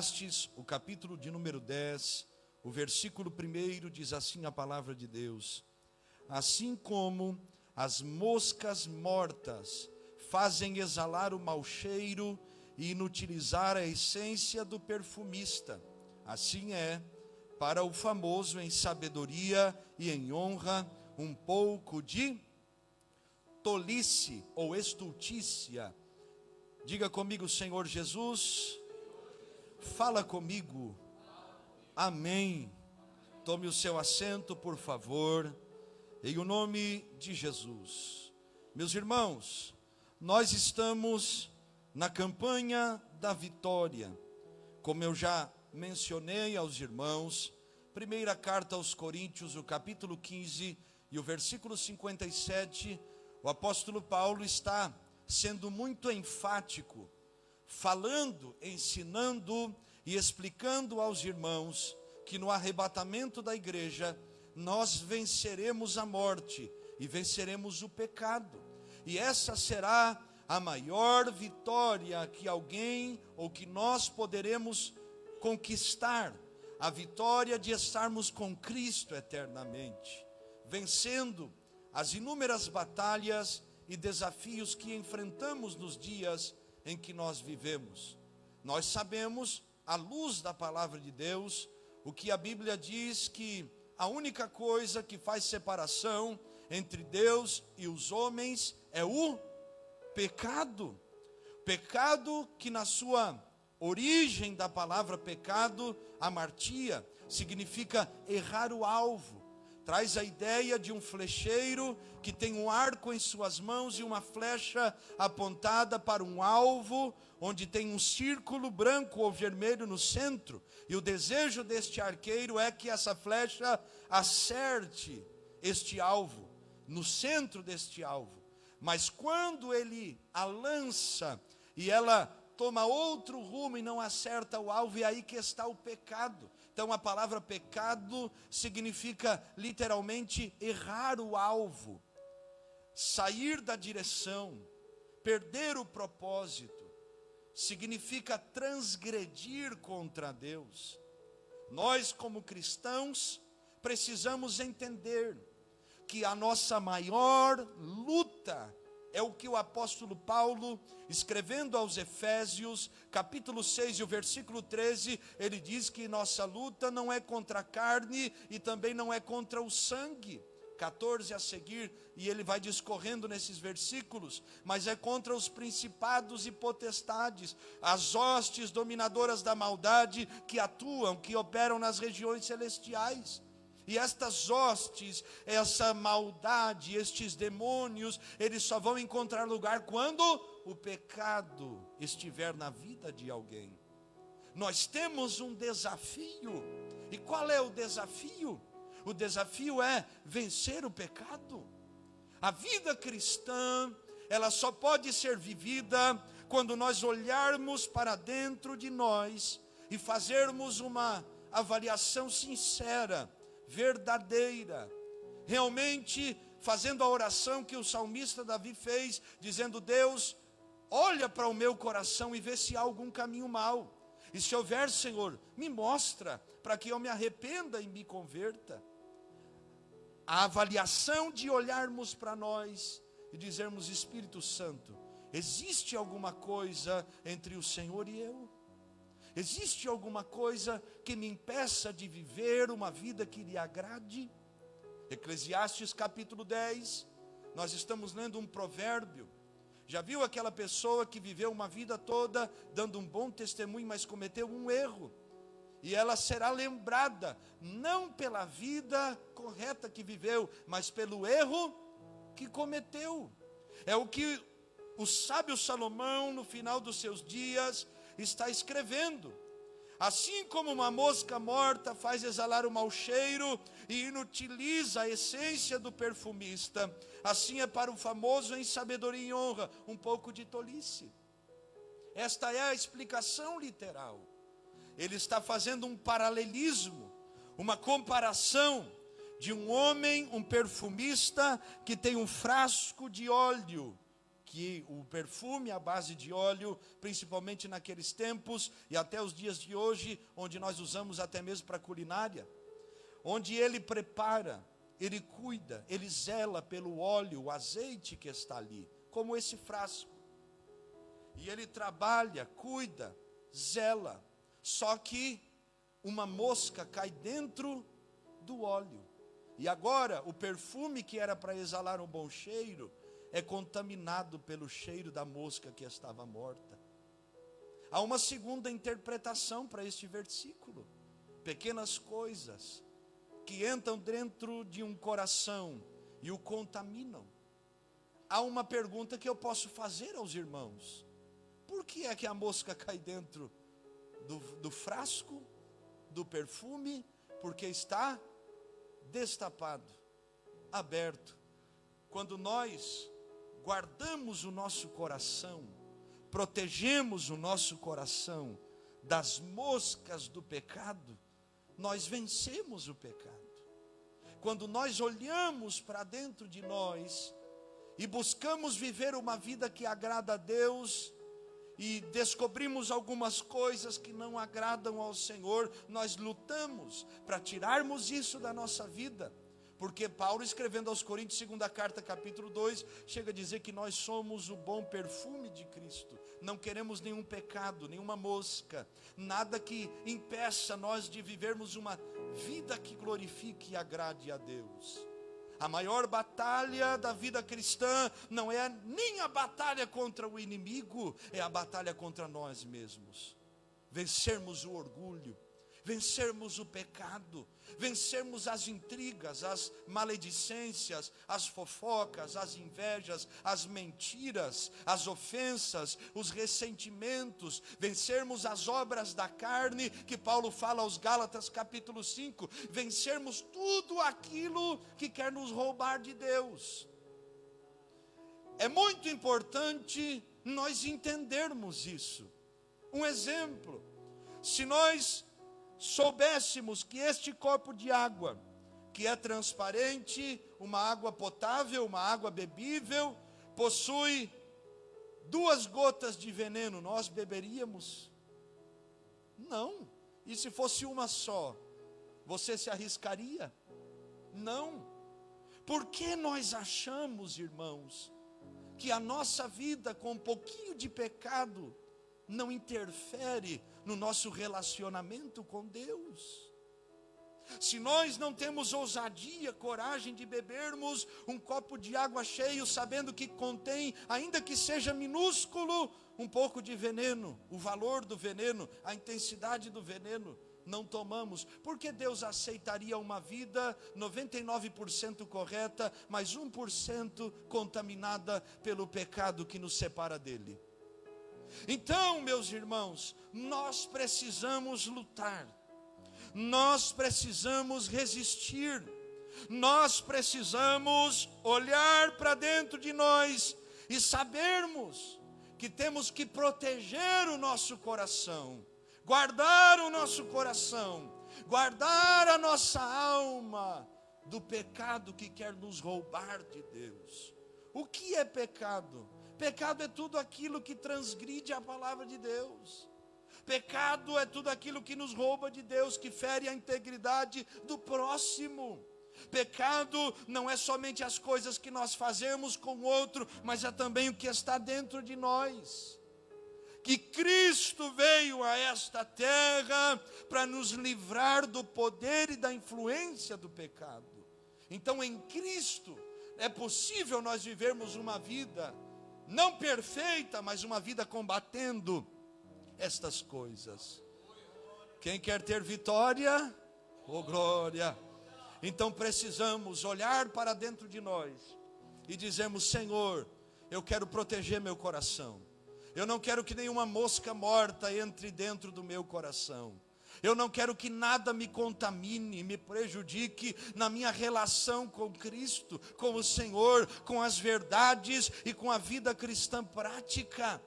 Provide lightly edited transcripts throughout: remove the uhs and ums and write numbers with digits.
Eclesiastes, o capítulo de número 10, o versículo 1 diz assim a palavra de Deus: assim como as moscas mortas fazem exalar o mau cheiro e inutilizar a essência do perfumista, assim é para o famoso em sabedoria e em honra um pouco de tolice ou estultícia. Diga comigo: Senhor Jesus, fala comigo. Amém. Tome o seu assento, por favor, em o nome de Jesus. Meus irmãos, nós estamos na campanha da vitória. Como eu já mencionei aos irmãos, primeira carta aos Coríntios, o capítulo 15 e o versículo 57, o apóstolo Paulo está sendo muito enfático, falando, ensinando e explicando aos irmãos que no arrebatamento da igreja nós venceremos a morte e venceremos o pecado. E essa será a maior vitória que alguém ou que nós poderemos conquistar, a vitória de estarmos com Cristo eternamente, vencendo as inúmeras batalhas e desafios que enfrentamos nos dias em que nós vivemos. Nós sabemos, à luz da palavra de Deus, o que a Bíblia diz, que a única coisa que faz separação entre Deus e os homens é o pecado. Pecado que na sua origem da palavra pecado, amartia, significa errar o alvo. Traz a ideia de um flecheiro que tem um arco em suas mãos e uma flecha apontada para um alvo, onde tem um círculo branco ou vermelho no centro. E o desejo deste arqueiro é que essa flecha acerte este alvo, no centro deste alvo. Mas quando ele a lança e ela toma outro rumo e não acerta o alvo, é aí que está o pecado. Então a palavra pecado significa literalmente errar o alvo, sair da direção, perder o propósito, significa transgredir contra Deus. Nós, como cristãos, precisamos entender que a nossa maior luta é o que o apóstolo Paulo, escrevendo aos Efésios, capítulo 6 e o versículo 13, ele diz que nossa luta não é contra a carne e também não é contra o sangue. 14 a seguir, e ele vai discorrendo nesses versículos, mas é contra os principados e potestades, as hostes dominadoras da maldade que atuam, que operam nas regiões celestiais. E estas hostes, essa maldade, estes demônios, eles só vão encontrar lugar quando o pecado estiver na vida de alguém. Nós temos um desafio. E qual é o desafio? O desafio é vencer o pecado. A vida cristã, ela só pode ser vivida quando nós olharmos para dentro de nós e fazermos uma avaliação sincera, verdadeira, realmente fazendo a oração que o salmista Davi fez, dizendo: Deus, olha para o meu coração e vê se há algum caminho mau, e se houver, Senhor, me mostra, para que eu me arrependa e me converta. A avaliação de olharmos para nós e dizermos: Espírito Santo, existe alguma coisa entre o Senhor e eu? Existe alguma coisa que me impeça de viver uma vida que lhe agrade? Eclesiastes capítulo 10, nós estamos lendo um provérbio. Já viu aquela pessoa que viveu uma vida toda dando um bom testemunho, mas cometeu um erro? E ela será lembrada, não pela vida correta que viveu, mas pelo erro que cometeu. É o que o sábio Salomão, no final dos seus dias, está escrevendo. Assim como uma mosca morta faz exalar o mau cheiro e inutiliza a essência do perfumista, assim é para o famoso em sabedoria e honra um pouco de tolice. Esta é a explicação literal. Ele está fazendo um paralelismo, uma comparação de um homem, um perfumista, que tem um frasco de óleo, que o perfume à base de óleo, principalmente naqueles tempos e até os dias de hoje, onde nós usamos até mesmo para culinária, onde ele prepara, ele cuida, ele zela pelo óleo, o azeite que está ali, como esse frasco. E ele trabalha, cuida, zela. Só que uma mosca cai dentro do óleo. E agora o perfume que era para exalar um bom cheiro é contaminado pelo cheiro da mosca que estava morta. Há uma segunda interpretação para este versículo. Pequenas coisas que entram dentro de um coração e o contaminam. Há uma pergunta que eu posso fazer aos irmãos: por que é que a mosca cai dentro do frasco, do perfume? Porque está destapado, aberto. Quando nós guardamos o nosso coração, protegemos o nosso coração das moscas do pecado, nós vencemos o pecado. Quando nós olhamos para dentro de nós e buscamos viver uma vida que agrada a Deus, e descobrimos algumas coisas que não agradam ao Senhor, nós lutamos para tirarmos isso da nossa vida. Porque Paulo, escrevendo aos Coríntios, segunda carta, capítulo 2, chega a dizer que nós somos o bom perfume de Cristo. Não queremos nenhum pecado, nenhuma mosca, nada que impeça nós de vivermos uma vida que glorifique e agrade a Deus. A maior batalha da vida cristã não é nem a batalha contra o inimigo, é a batalha contra nós mesmos. Vencermos o orgulho, vencermos o pecado, vencermos as intrigas, as maledicências, as fofocas, as invejas, as mentiras, as ofensas, os ressentimentos, vencermos as obras da carne, que Paulo fala aos Gálatas capítulo 5, vencermos tudo aquilo que quer nos roubar de Deus. É muito importante nós entendermos isso. Um exemplo: se nós soubéssemos que este copo de água, que é transparente, uma água potável, uma água bebível, possui 2 gotas de veneno, nós beberíamos? Não. E se fosse uma só, você se arriscaria? Não. Por que nós achamos, irmãos, que a nossa vida com um pouquinho de pecado não interfere no nosso relacionamento com Deus? Se nós não temos ousadia, coragem de bebermos um copo de água cheio, sabendo que contém, ainda que seja minúsculo, um pouco de veneno, o valor do veneno, a intensidade do veneno, não tomamos, porque Deus aceitaria uma vida 99% correta, mas 1% contaminada pelo pecado que nos separa dele? Então, meus irmãos, nós precisamos lutar, nós precisamos resistir, nós precisamos olhar para dentro de nós e sabermos que temos que proteger o nosso coração, guardar o nosso coração, guardar a nossa alma do pecado que quer nos roubar de Deus. O que é pecado? Pecado é tudo aquilo que transgride a palavra de Deus. Pecado é tudo aquilo que nos rouba de Deus, que fere a integridade do próximo. Pecado não é somente as coisas que nós fazemos com o outro, mas é também o que está dentro de nós. Que Cristo veio a esta terra para nos livrar do poder e da influência do pecado. Então, em Cristo é possível nós vivermos uma vida não perfeita, mas uma vida combatendo estas coisas. Quem quer ter vitória? Oh, glória! Então precisamos olhar para dentro de nós e dizermos: Senhor, eu quero proteger meu coração. Eu não quero que nenhuma mosca morta entre dentro do meu coração. Eu não quero que nada me contamine, me prejudique na minha relação com Cristo, com o Senhor, com as verdades e com a vida cristã prática.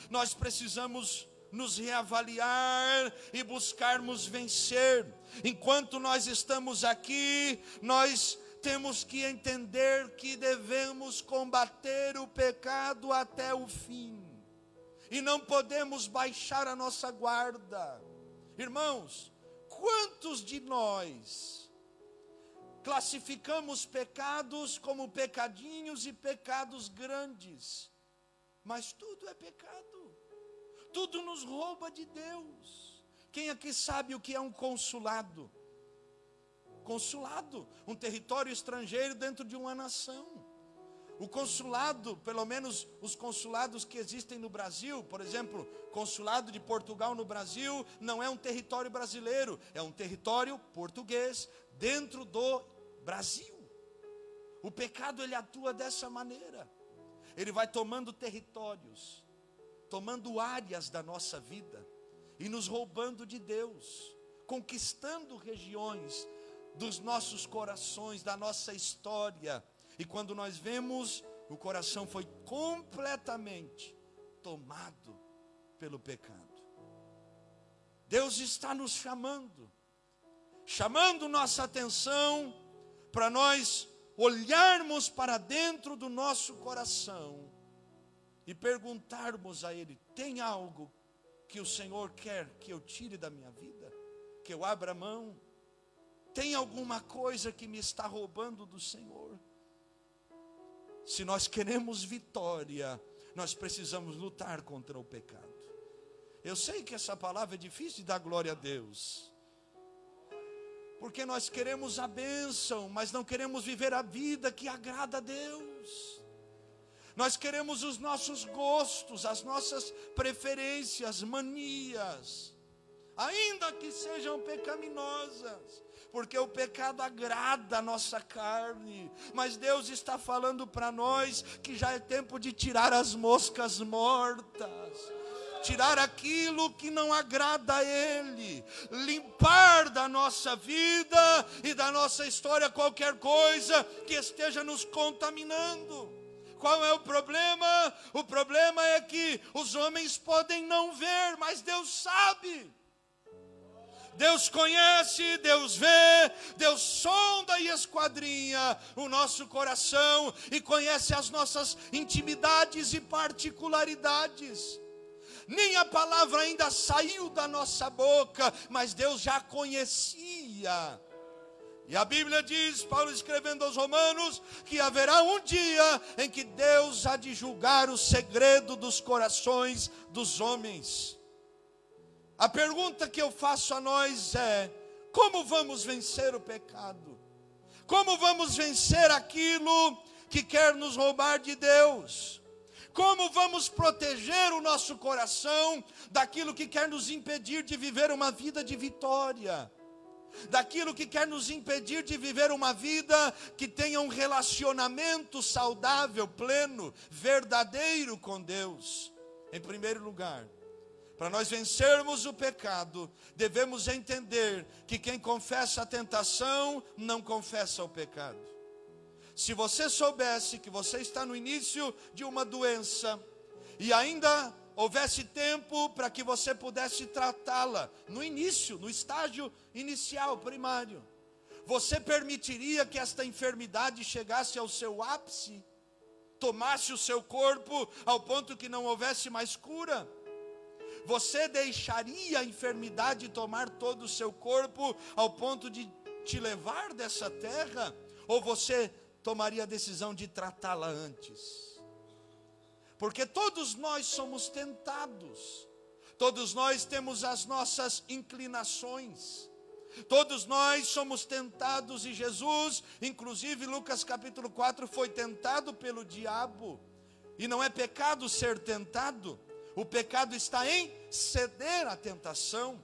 Nós precisamos nos reavaliar e buscarmos vencer. Enquanto nós estamos aqui, nós temos que entender que devemos combater o pecado até o fim. E não podemos baixar a nossa guarda. Irmãos, quantos de nós classificamos pecados como pecadinhos e pecados grandes? Mas tudo é pecado. Tudo nos rouba de Deus. Quem aqui sabe o que é um consulado? Consulado, um território estrangeiro dentro de uma nação. O consulado, pelo menos os consulados que existem no Brasil, por exemplo, consulado de Portugal no Brasil, não é um território brasileiro, é um território português dentro do Brasil. O pecado, ele atua dessa maneira. Ele vai tomando territórios, tomando áreas da nossa vida e nos roubando de Deus, conquistando regiões dos nossos corações, da nossa história. E quando nós vemos, o coração foi completamente tomado pelo pecado. Deus está nos chamando nossa atenção para nós olharmos para dentro do nosso coração e perguntarmos a Ele: tem algo que o Senhor quer que eu tire da minha vida? Que eu abra mão? Tem alguma coisa que me está roubando do Senhor? Se nós queremos vitória, nós precisamos lutar contra o pecado. Eu sei que essa palavra é difícil de dar glória a Deus, porque nós queremos a bênção, mas não queremos viver a vida que agrada a Deus. Nós queremos os nossos gostos, as nossas preferências, manias, ainda que sejam pecaminosas, porque o pecado agrada a nossa carne. Mas Deus está falando para nós que já é tempo de tirar as moscas mortas, tirar aquilo que não agrada a Ele, limpar da nossa vida e da nossa história qualquer coisa que esteja nos contaminando. Qual é o problema? O problema é que os homens podem não ver, mas Deus sabe. Deus conhece, Deus vê, Deus sonda e esquadrinha o nosso coração e conhece as nossas intimidades e particularidades. Nem a palavra ainda saiu da nossa boca, mas Deus já conhecia. E a Bíblia diz, Paulo escrevendo aos Romanos, que haverá um dia em que Deus há de julgar o segredo dos corações dos homens. A pergunta que eu faço a nós é: como vamos vencer o pecado? Como vamos vencer aquilo que quer nos roubar de Deus? Como vamos proteger o nosso coração daquilo que quer nos impedir de viver uma vida de vitória? Daquilo que quer nos impedir de viver uma vida que tenha um relacionamento saudável, pleno, verdadeiro com Deus? Em primeiro lugar, para nós vencermos o pecado, devemos entender que quem confessa a tentação, não confessa o pecado. Se você soubesse que você está no início de uma doença, e ainda houvesse tempo para que você pudesse tratá-la, no início, no estágio inicial, primário, você permitiria que esta enfermidade chegasse ao seu ápice? Tomasse o seu corpo ao ponto que não houvesse mais cura? Você deixaria a enfermidade tomar todo o seu corpo ao ponto de te levar dessa terra? Ou você tomaria a decisão de tratá-la antes? Porque todos nós somos tentados. Todos nós temos as nossas inclinações. Todos nós somos tentados, e Jesus, inclusive Lucas capítulo 4, foi tentado pelo diabo. E não é pecado ser tentado. O pecado está em ceder à tentação.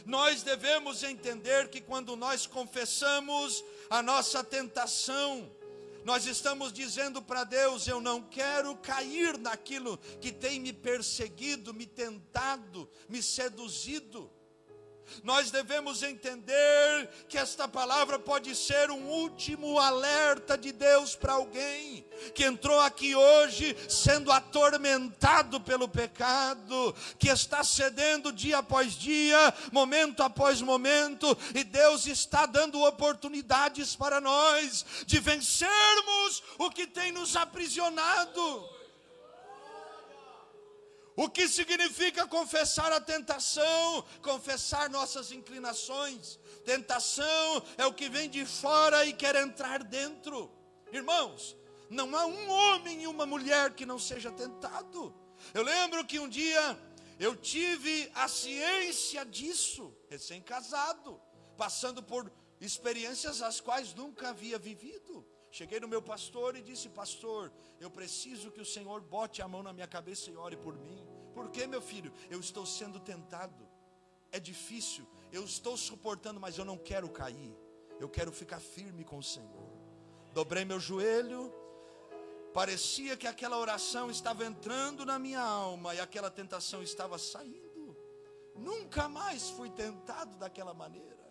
Nós devemos entender que quando nós confessamos a nossa tentação, nós estamos dizendo para Deus: eu não quero cair naquilo que tem me perseguido, me tentado, me seduzido. Nós devemos entender que esta palavra pode ser um último alerta de Deus para alguém que entrou aqui hoje sendo atormentado pelo pecado, que está cedendo dia após dia, momento após momento, e Deus está dando oportunidades para nós de vencermos o que tem nos aprisionado. O que significa confessar a tentação? Confessar nossas inclinações. Tentação é o que vem de fora e quer entrar dentro. Irmãos, não há um homem e uma mulher que não seja tentado. Eu lembro que um dia eu tive a ciência disso, recém-casado, passando por experiências as quais nunca havia vivido. Cheguei no meu pastor e disse: pastor, eu preciso que o Senhor bote a mão na minha cabeça e ore por mim. Por quê, meu filho? Eu estou sendo tentado. É difícil, eu estou suportando, mas eu não quero cair. Eu quero ficar firme com o Senhor. Dobrei meu joelho. Parecia que aquela oração estava entrando na minha alma e aquela tentação estava saindo. Nunca mais fui tentado daquela maneira.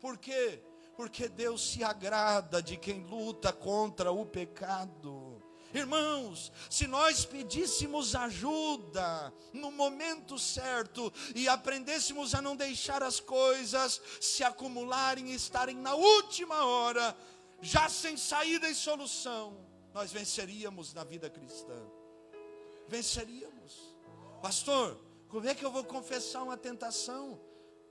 Por quê? Porque Deus se agrada de quem luta contra o pecado. Irmãos, se nós pedíssemos ajuda no momento certo e aprendêssemos a não deixar as coisas se acumularem e estarem na última hora, já sem saída e solução, nós venceríamos na vida cristã. Venceríamos. Pastor, como é que eu vou confessar uma tentação?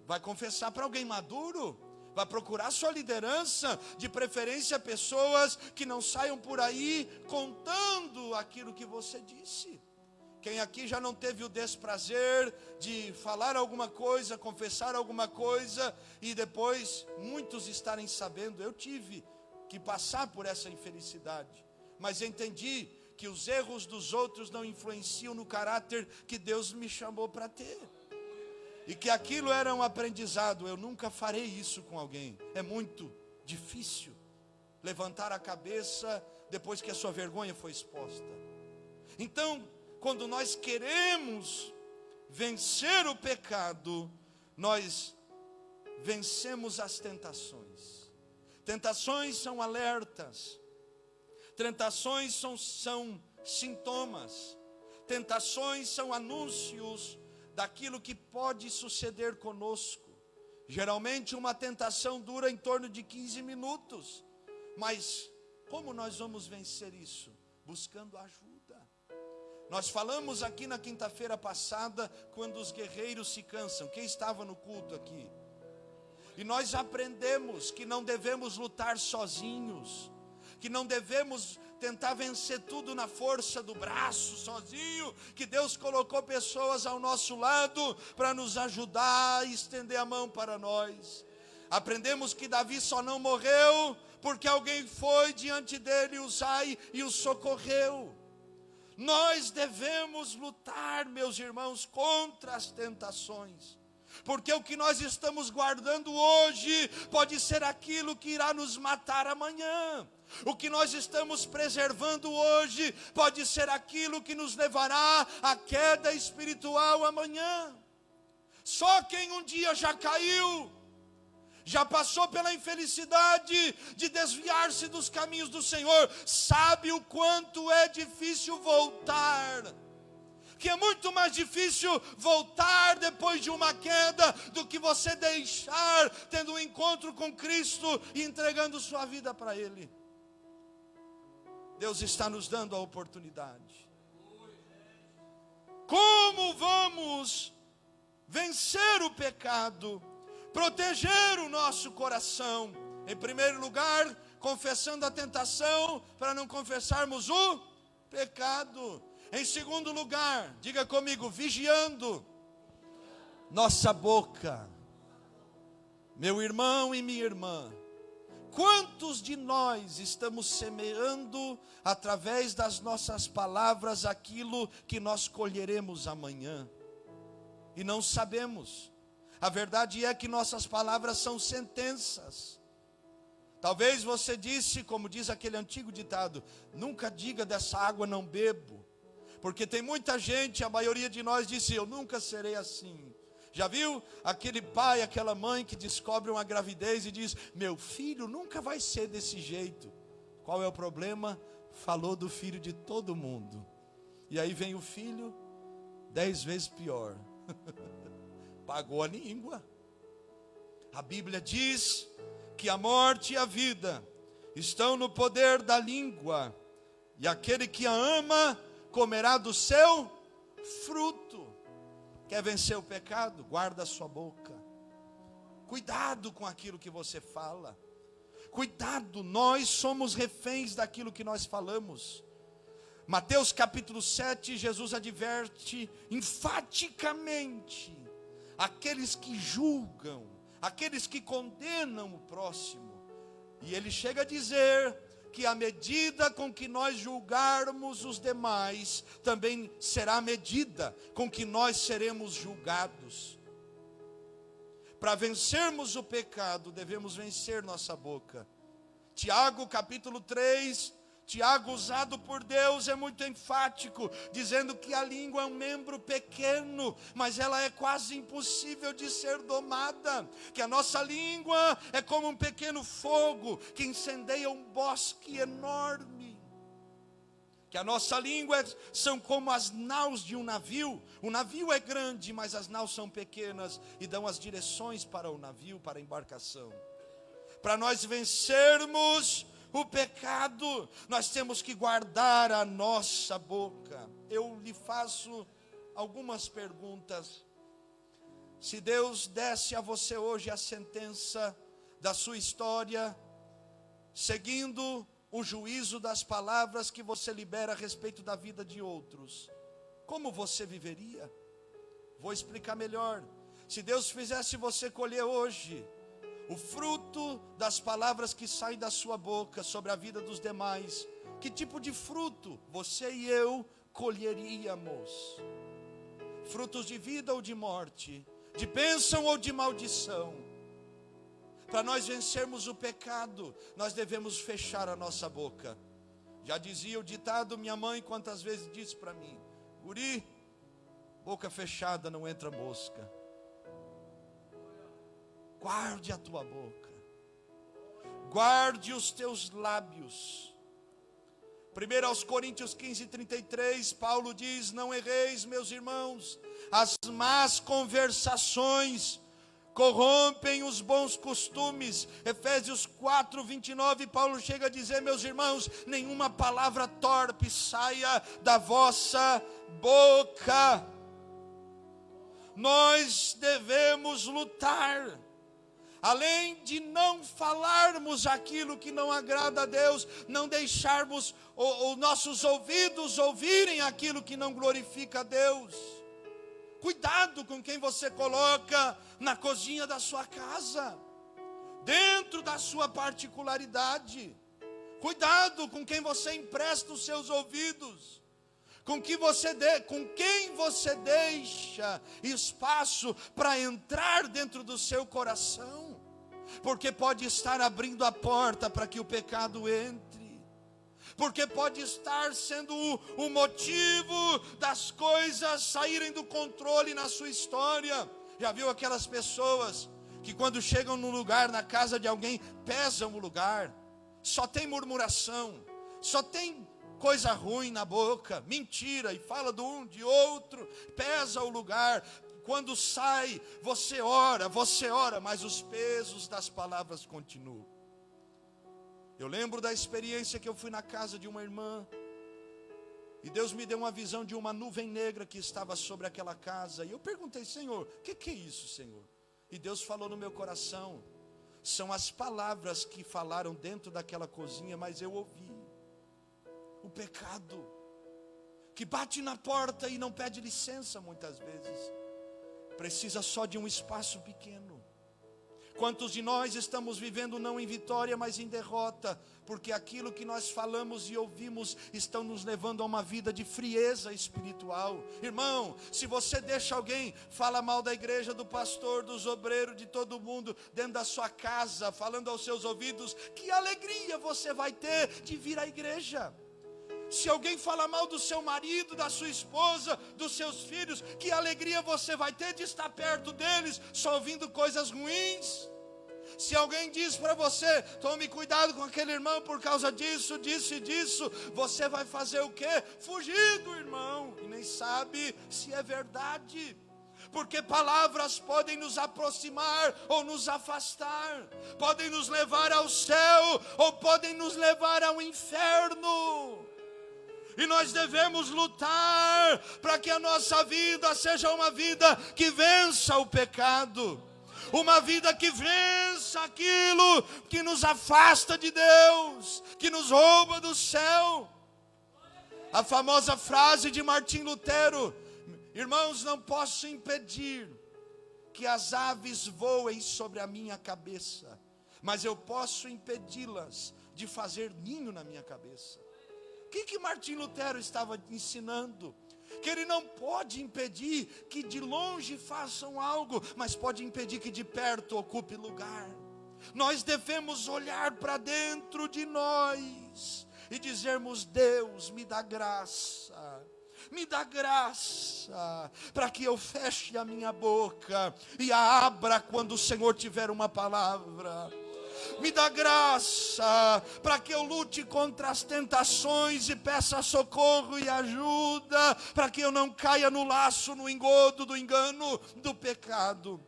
Vai confessar para alguém maduro? Vai procurar sua liderança, de preferência pessoas que não saiam por aí contando aquilo que você disse. Quem aqui já não teve o desprazer de falar alguma coisa, confessar alguma coisa e depois muitos estarem sabendo? Eu tive que passar por essa infelicidade, mas entendi que os erros dos outros não influenciam no caráter que Deus me chamou para ter. E que aquilo era um aprendizado. Eu nunca farei isso com alguém. É muito difícil levantar a cabeça depois que a sua vergonha foi exposta. Então, quando nós queremos vencer o pecado, nós vencemos as tentações. Tentações são alertas. Tentações são sintomas. Tentações são anúncios daquilo que pode suceder conosco. Geralmente uma tentação dura em torno de 15 minutos. Mas como nós vamos vencer isso? Buscando ajuda. Nós falamos aqui na quinta-feira passada, quando os guerreiros se cansam. Quem estava no culto aqui? E nós aprendemos que não devemos lutar sozinhos, que não devemos tentar vencer tudo na força do braço, sozinho, que Deus colocou pessoas ao nosso lado para nos ajudar e estender a mão para nós. Aprendemos que Davi só não morreu porque alguém foi diante dele, Uzai, e o socorreu. Nós devemos lutar, meus irmãos, contra as tentações. Porque o que nós estamos guardando hoje pode ser aquilo que irá nos matar amanhã. O que nós estamos preservando hoje pode ser aquilo que nos levará à queda espiritual amanhã. Só quem um dia já caiu, já passou pela infelicidade de desviar-se dos caminhos do Senhor, sabe o quanto é difícil voltar. Que é muito mais difícil voltar depois de uma queda do que você deixar, tendo um encontro com Cristo e entregando sua vida para Ele. Deus está nos dando a oportunidade. Como vamos vencer o pecado, proteger o nosso coração? Em primeiro lugar, confessando a tentação, para não confessarmos o pecado. Em segundo lugar, diga comigo, vigiando nossa boca. Meu irmão e minha irmã, quantos de nós estamos semeando através das nossas palavras aquilo que nós colheremos amanhã? E não sabemos. A verdade é que nossas palavras são sentenças. Talvez você disse, como diz aquele antigo ditado, nunca diga dessa água não bebo. Porque tem muita gente, a maioria de nós disse, eu nunca serei assim. Já viu aquele pai, aquela mãe que descobre uma gravidez e diz: meu filho nunca vai ser desse jeito. Qual é o problema? Falou do filho de todo mundo. E aí vem o filho 10 vezes pior. Pagou a língua. A Bíblia diz que a morte e a vida estão no poder da língua. E aquele que a ama comerá do seu fruto. Quer vencer o pecado? Guarda a sua boca. Cuidado com aquilo que você fala. Cuidado, nós somos reféns daquilo que nós falamos. Mateus capítulo 7, Jesus adverte enfaticamente aqueles que julgam, aqueles que condenam o próximo. E ele chega a dizer que a medida com que nós julgarmos os demais, também será a medida com que nós seremos julgados. Para vencermos o pecado, devemos vencer nossa boca. Tiago capítulo 3, Tiago, usado por Deus, é muito enfático, dizendo que a língua é um membro pequeno, mas ela é quase impossível de ser domada, que a nossa língua é como um pequeno fogo que incendeia um bosque enorme, que a nossa língua são como as naus de um navio. O navio é grande, mas as naus são pequenas e dão as direções para o navio, para a embarcação. Para nós vencermos o pecado, nós temos que guardar a nossa boca. Eu lhe faço algumas perguntas. Se Deus desse a você hoje a sentença da sua história, seguindo o juízo das palavras que você libera a respeito da vida de outros, como você viveria? Vou explicar melhor. Se Deus fizesse você colher hoje o fruto das palavras que saem da sua boca sobre a vida dos demais, que tipo de fruto você e eu colheríamos? Frutos de vida ou de morte? De bênção ou de maldição? Para nós vencermos o pecado, nós devemos fechar a nossa boca. Já dizia o ditado, minha mãe quantas vezes disse para mim: guri, boca fechada não entra mosca. Guarde a tua boca, guarde os teus lábios. 1 Coríntios 15:33, Paulo diz: não erreis, meus irmãos, as más conversações corrompem os bons costumes. Efésios 4:29, Paulo chega a dizer: meus irmãos, nenhuma palavra torpe saia da vossa boca. Nós devemos lutar. Além de não falarmos aquilo que não agrada a Deus, não deixarmos os nossos ouvidos ouvirem aquilo que não glorifica a Deus. Cuidado com quem você coloca na cozinha da sua casa, dentro da sua particularidade. Cuidado com quem você empresta os seus ouvidos. Com quem você deixa espaço para entrar dentro do seu coração, porque pode estar abrindo a porta para que o pecado entre, porque pode estar sendo o motivo das coisas saírem do controle na sua história. Já viu aquelas pessoas que quando chegam num lugar, na casa de alguém, pesam o lugar, só tem murmuração, só tem coisa ruim na boca, mentira, e fala de um, de outro, pesa o lugar. Quando sai, você ora, mas os pesos das palavras continuam. Eu lembro da experiência que eu fui na casa de uma irmã, e Deus me deu uma visão de uma nuvem negra que estava sobre aquela casa, e eu perguntei: Senhor, o que é isso, Senhor? E Deus falou no meu coração: são as palavras que falaram dentro daquela cozinha, mas eu ouvi. O pecado que bate na porta e não pede licença muitas vezes, precisa só de um espaço pequeno. Quantos de nós estamos vivendo não em vitória, mas em derrota, porque aquilo que nós falamos e ouvimos estão nos levando a uma vida de frieza espiritual. Irmão, se você deixa alguém falar mal da igreja, do pastor, dos obreiros, de todo mundo, dentro da sua casa, falando aos seus ouvidos, que alegria você vai ter de vir à igreja. Se alguém fala mal do seu marido, da sua esposa, dos seus filhos, que alegria você vai ter de estar perto deles, só ouvindo coisas ruins? Se alguém diz para você, tome cuidado com aquele irmão por causa disso, disso e disso, você vai fazer o quê? Fugir do irmão, e nem sabe se é verdade. Porque palavras podem nos aproximar ou nos afastar, podem nos levar ao céu ou podem nos levar ao inferno. E nós devemos lutar para que a nossa vida seja uma vida que vença o pecado, uma vida que vença aquilo que nos afasta de Deus, que nos rouba do céu. A famosa frase de Martim Lutero: irmãos, não posso impedir que as aves voem sobre a minha cabeça, mas eu posso impedi-las de fazer ninho na minha cabeça. O que Martim Lutero estava ensinando? Que ele não pode impedir que de longe façam algo, mas pode impedir que de perto ocupe lugar. Nós devemos olhar para dentro de nós e dizermos: Deus, me dá graça para que eu feche a minha boca e a abra quando o Senhor tiver uma palavra. Me dá graça para que eu lute contra as tentações e peça socorro e ajuda, para que eu não caia no laço, no engodo do engano, do pecado.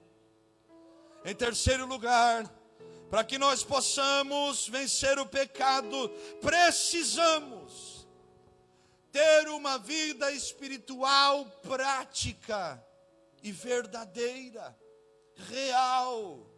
Em terceiro lugar, para que nós possamos vencer o pecado, precisamos ter uma vida espiritual prática e verdadeira, real.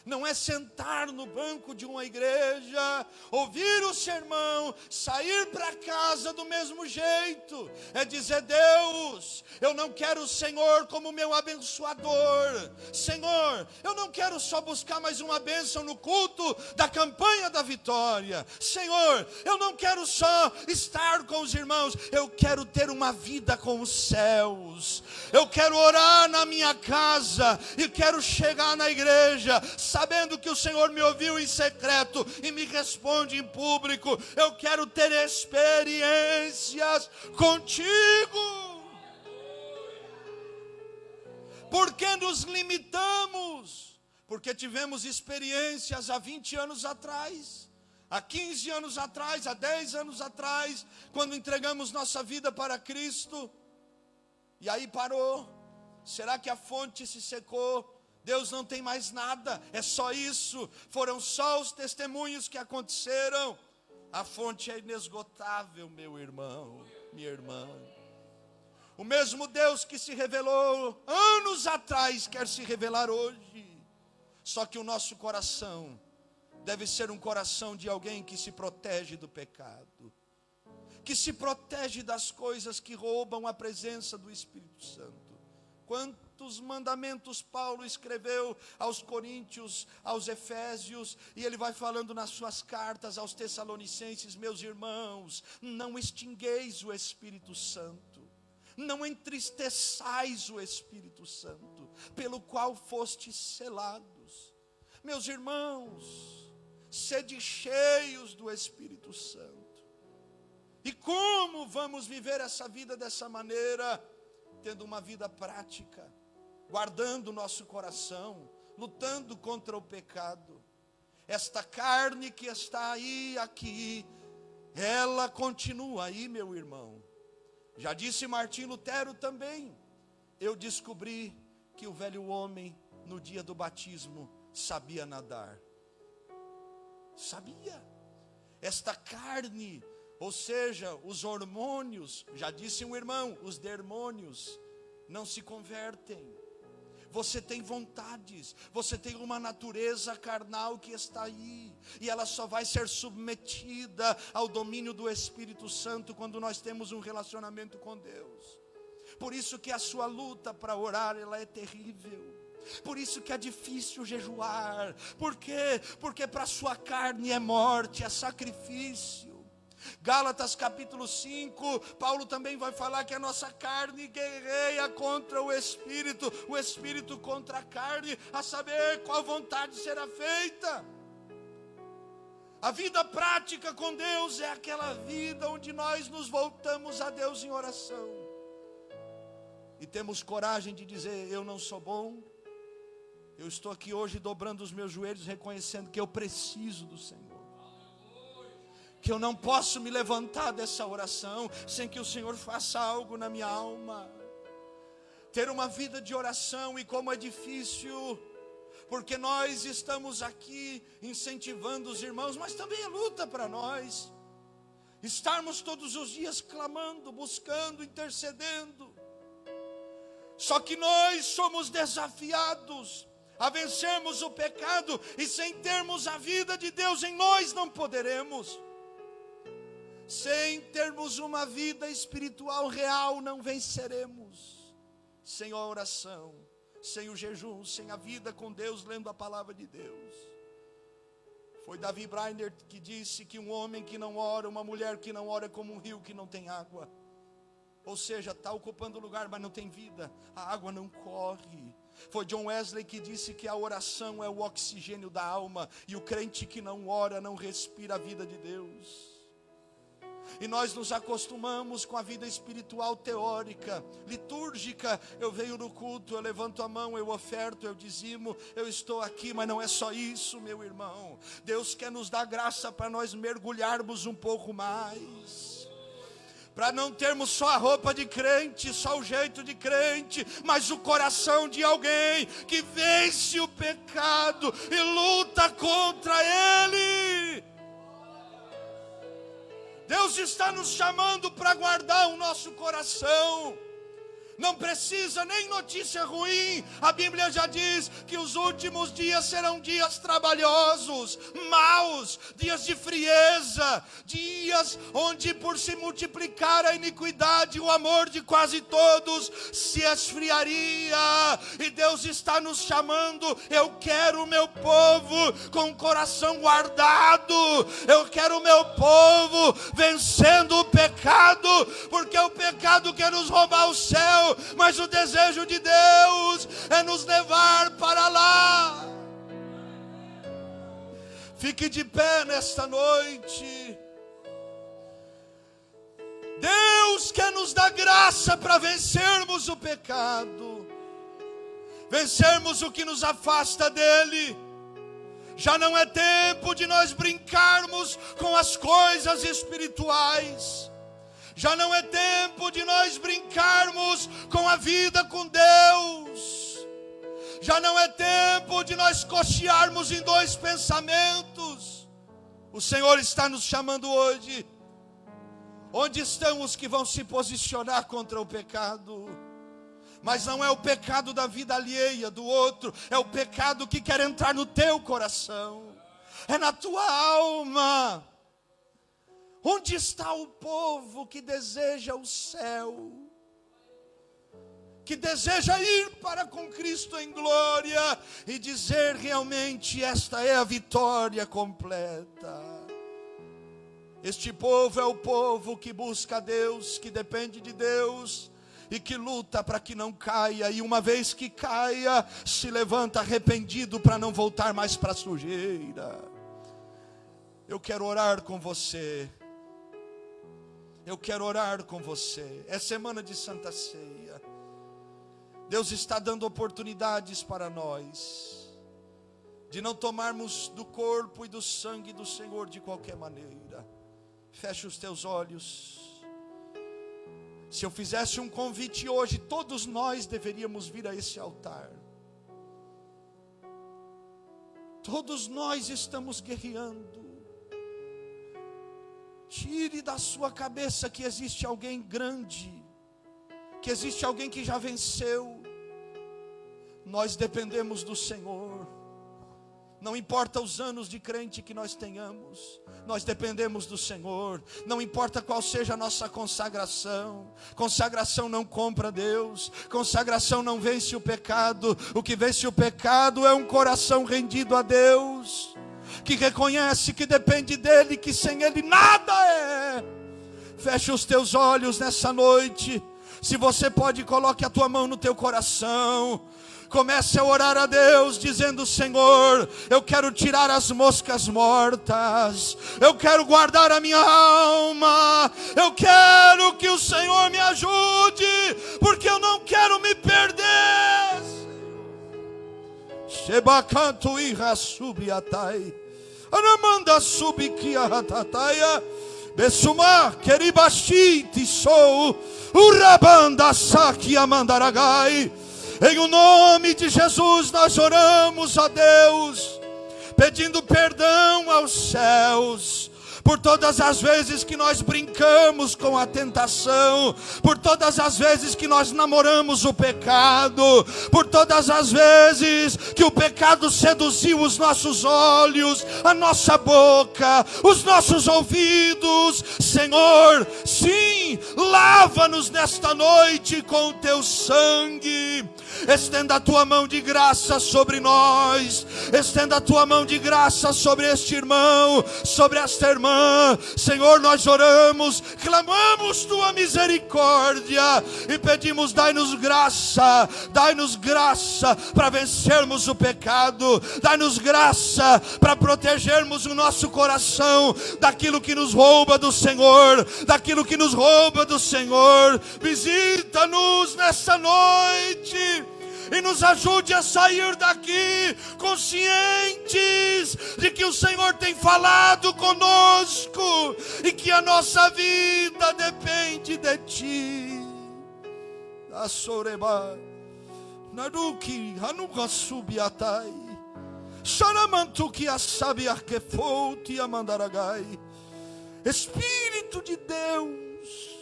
Não é sentar no banco de uma igreja, ouvir o sermão, sair para casa do mesmo jeito. É dizer: Deus, eu não quero o Senhor como meu abençoador. Senhor, eu não quero só buscar mais uma bênção no culto da campanha da vitória. Senhor, eu não quero só estar com os irmãos, eu quero ter uma vida com os céus. Eu quero orar na minha casa e quero chegar na igreja sabendo que o Senhor me ouviu em secreto e me responde em público. Eu quero ter experiências contigo. Por que nos limitamos? Porque tivemos experiências há 20 anos atrás, há 15 anos atrás, há 10 anos atrás, quando entregamos nossa vida para Cristo, e aí parou. Será que a fonte se secou? Deus não tem mais nada, é só isso. Foram só os testemunhos que aconteceram. A fonte é inesgotável, meu irmão, minha irmã. O mesmo Deus que se revelou anos atrás quer se revelar hoje. Só que o nosso coração deve ser um coração de alguém que se protege do pecado, que se protege das coisas que roubam a presença do Espírito Santo. Quantos mandamentos Paulo escreveu aos Coríntios, aos Efésios, e ele vai falando nas suas cartas aos Tessalonicenses: meus irmãos, não extingueis o Espírito Santo, não entristeçais o Espírito Santo, pelo qual fostes selados. Meus irmãos, sede cheios do Espírito Santo. E como vamos viver essa vida dessa maneira? Tendo uma vida prática, guardando o nosso coração, lutando contra o pecado. Esta carne que está aí, aqui, ela continua aí, meu irmão. Já disse Martim Lutero também: eu descobri que o velho homem, no dia do batismo, sabia nadar. Sabia. Esta carne, ou seja, os hormônios, já disse um irmão, os demônios não se convertem. Você tem vontades, você tem uma natureza carnal que está aí, e ela só vai ser submetida ao domínio do Espírito Santo quando nós temos um relacionamento com Deus. Por isso que a sua luta para orar, ela é terrível. Por isso que é difícil jejuar. Por quê? Porque para a sua carne é morte, é sacrifício. Gálatas capítulo 5, Paulo também vai falar que a nossa carne guerreia contra o Espírito contra a carne, a saber qual vontade será feita. A vida prática com Deus é aquela vida onde nós nos voltamos a Deus em oração. E temos coragem de dizer: eu não sou bom. Eu estou aqui hoje dobrando os meus joelhos, reconhecendo que eu preciso do Senhor. Que eu não posso me levantar dessa oração sem que o Senhor faça algo na minha alma. Ter uma vida de oração, e como é difícil, porque nós estamos aqui incentivando os irmãos, mas também é luta para nós. Estarmos todos os dias clamando, buscando, intercedendo. Só que nós somos desafiados a vencermos o pecado, e sem termos a vida de Deus em nós não poderemos. Sem termos uma vida espiritual real não venceremos. Sem a oração, sem o jejum, sem a vida com Deus, lendo a palavra de Deus. Foi Davi Brainer que disse que um homem que não ora, uma mulher que não ora é como um rio que não tem água. Ou seja, está ocupando lugar, mas não tem vida, a água não corre. Foi John Wesley que disse que a oração é o oxigênio da alma, e o crente que não ora não respira a vida de Deus. E nós nos acostumamos com a vida espiritual teórica, litúrgica. Eu venho no culto, eu levanto a mão, eu oferto, eu dizimo, eu estou aqui, mas não é só isso, meu irmão. Deus quer nos dar graça para nós mergulharmos um pouco mais, para não termos só a roupa de crente, só o jeito de crente, mas o coração de alguém que vence o pecado e luta contra ele. Deus está nos chamando para guardar o nosso coração. Não precisa nem notícia ruim. A Bíblia já diz que os últimos dias serão dias trabalhosos, maus, dias de frieza, dias onde, por se multiplicar a iniquidade, o amor de quase todos se esfriaria. E Deus está nos chamando. Eu quero o meu povo com o coração guardado. Eu quero o meu povo vencendo o pecado, porque o pecado quer nos roubar o céu, mas o desejo de Deus é nos levar para lá. Fique de pé nesta noite. Deus quer nos dar graça para vencermos o pecado, vencermos o que nos afasta dele. Já não é tempo de nós brincarmos com as coisas espirituais. Já não é tempo de nós brincarmos com a vida com Deus. Já não é tempo de nós cochearmos em dois pensamentos. O Senhor está nos chamando hoje. Onde estão os que vão se posicionar contra o pecado? Mas não é o pecado da vida alheia, do outro. É o pecado que quer entrar no teu coração. É na tua alma. Onde está o povo que deseja o céu? Que deseja ir para com Cristo em glória e dizer realmente: esta é a vitória completa. Este povo é o povo que busca a Deus, que depende de Deus e que luta para que não caia. E uma vez que caia, se levanta arrependido para não voltar mais para a sujeira. Eu quero orar com você. Eu quero orar com você. É semana de Santa Ceia. Deus está dando oportunidades para nós de não tomarmos do corpo e do sangue do Senhor de qualquer maneira. Feche os teus olhos. Se eu fizesse um convite hoje, todos nós deveríamos vir a esse altar. Todos nós estamos guerreando. Tire da sua cabeça que existe alguém grande, que existe alguém que já venceu. Nós dependemos do Senhor. Não importa os anos de crente que nós tenhamos, nós dependemos do Senhor. Não importa qual seja a nossa consagração. Consagração não compra Deus. Consagração não vence o pecado. O que vence o pecado é um coração rendido a Deus, que reconhece que depende dele, que sem ele nada é. Feche os teus olhos nessa noite. Se você pode, coloque a tua mão no teu coração. Comece a orar a Deus, dizendo: Senhor, eu quero tirar as moscas mortas, eu quero guardar a minha alma, eu quero que o Senhor me ajude, porque eu não quero me perder. Shebakantu irasubiatai, anamanda subikiahatataia, besuma keribashiti sou, urabanda saki amandaragai. Em o nome de Jesus nós oramos a Deus, pedindo perdão aos céus, por todas as vezes que nós brincamos com a tentação, por todas as vezes que nós namoramos o pecado, por todas as vezes que o pecado seduziu os nossos olhos, a nossa boca, os nossos ouvidos. Senhor, sim, lava-nos nesta noite com o teu sangue. Estenda a tua mão de graça sobre nós, estenda a tua mão de graça sobre este irmão, sobre esta irmã. Senhor, nós oramos, clamamos tua misericórdia e pedimos: dai-nos graça para vencermos o pecado, dai-nos graça para protegermos o nosso coração daquilo que nos rouba do Senhor, Visita-nos nessa noite e nos ajude a sair daqui conscientes de que o Senhor tem falado conosco e que a nossa vida depende de Ti. Asoreba, Naruki, Hanuka Subiatai, Sharamantuki Asabi Arkefouti Amandaragai. Espírito de Deus,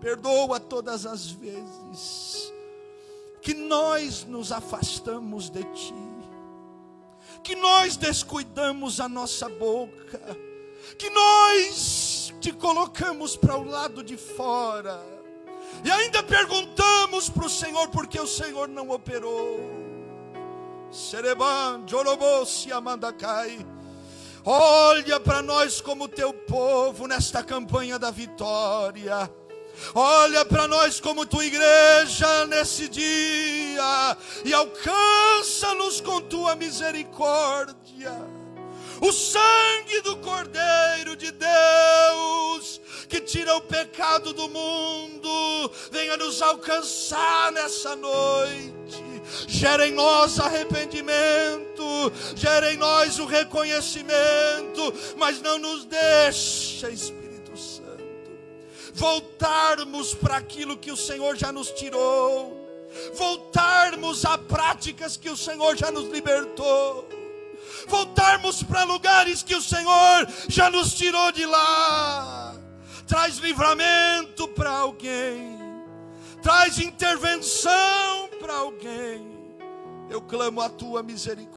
perdoa todas as vezes que nós nos afastamos de Ti, que nós descuidamos a nossa boca, que nós Te colocamos para o lado de fora, e ainda perguntamos para o Senhor por que o Senhor não operou. Sereban, Jorobossi, Amandacai. Olha para nós como Teu povo nesta campanha da vitória. Olha para nós como Tua igreja nesse dia e alcança-nos com Tua misericórdia. O sangue do Cordeiro de Deus, que tira o pecado do mundo, venha nos alcançar nessa noite. Gera em nós arrependimento, gera em nós o reconhecimento, mas não nos deixa, Espírito Santo, voltarmos para aquilo que o Senhor já nos tirou, voltarmos a práticas que o Senhor já nos libertou, voltarmos para lugares que o Senhor já nos tirou de lá. Traz livramento para alguém, traz intervenção para alguém. Eu clamo a Tua misericórdia.